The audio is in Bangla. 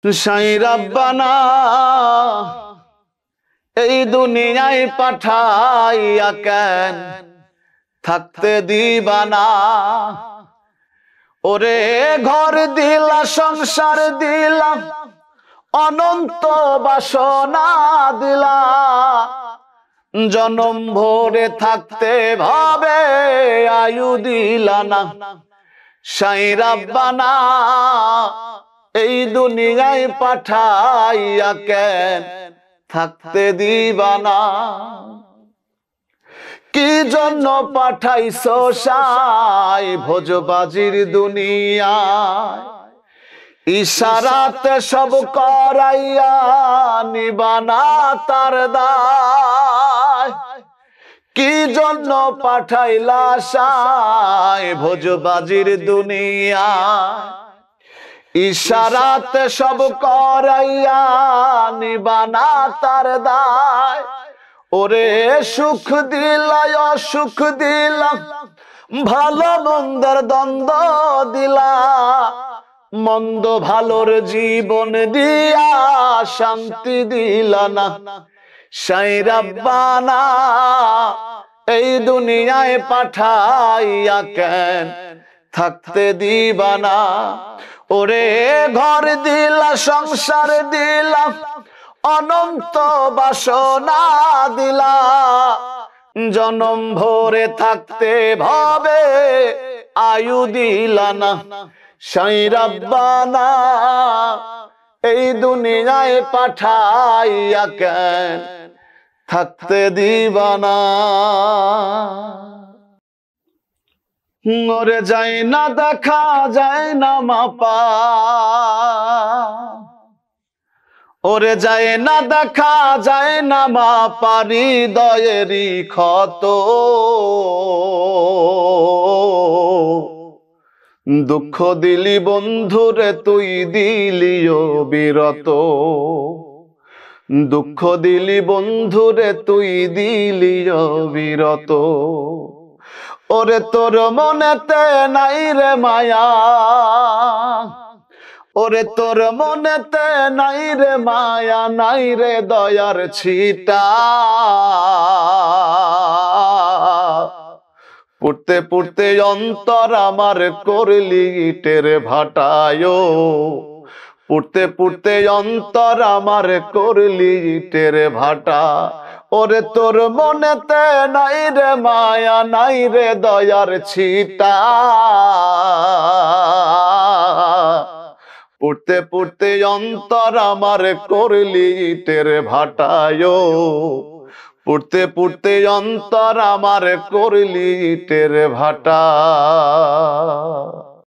সাই রাব্বানা এই দুনিয়ায় পাঠাইয়া কেন থাকতে দিবানা। ওরে ঘর দিলা সংসার দিলা অনন্ত বাসনা দিলা, জনম ভরে থাকতে ভাবে আয়ু দিলা না। সাই রাব্বানা এই দুনিয়ায় পাঠাইয়া কেন থাকতে দিবানা। কি জন্য পাঠাইছো সাই ভোজবাজির দুনিয়ায়, ইশারাতে সব করাইয়া নিবানা তার দায়। কি জন্য পাঠাইলা সাই ভোজবাজির দুনিয়ায়, ইশারাতে সব করাইয়া নিবানা তার দায়। ওরে সুখ দিলা অসুখ দিলা, ভালো মন্দের দ্বন্দ্ব দিলা, মন্দ ভালোর জীবন দিয়া শান্তি দিলা না। সাই রাব্বানা এই দুনিয়ায় পাঠাইয়া কেন থাকতে দিবানা। ওরে ঘর দিলা সংসার দিলা অনন্ত বাসনা দিলা, জনম ভরে থাকতে ভাবে আয়ু দিলা না। সাই রাব্বানা এই দুনিয়ায় পাঠাইয়া কেন থাকতে দিবানা। ওরে যায় না দেখা যায় না মাপা, ওরে যায় না দেখা যায় না মাপা হৃদয়েরই ক্ষত। দুঃখ দিলি বন্ধুরে তুই দিলিও বিরত, দুঃখ দিলি বন্ধুরে তুই দিলিও বিরত। ওরে তোর মনেতে নাই রে মায়া, ওরে তোর মনেতে নাই রে মায়া, নাই রে দয়ার ছিটা। পড়তে পড়তে অন্তর আমার করলি ইটের ভাটায়, পড়তে পড়তে অন্তর আমার করলি ইটের ভাটা। ওরে তোর মনেতে নাই রে মায়া, নাই রে দয়ার ছিটা। পড়তে পড়তে অন্তর আমার করলি ইটের ভাটায়, পড়তে পড়তে অন্তর আমার করলি ইটের ভাটা।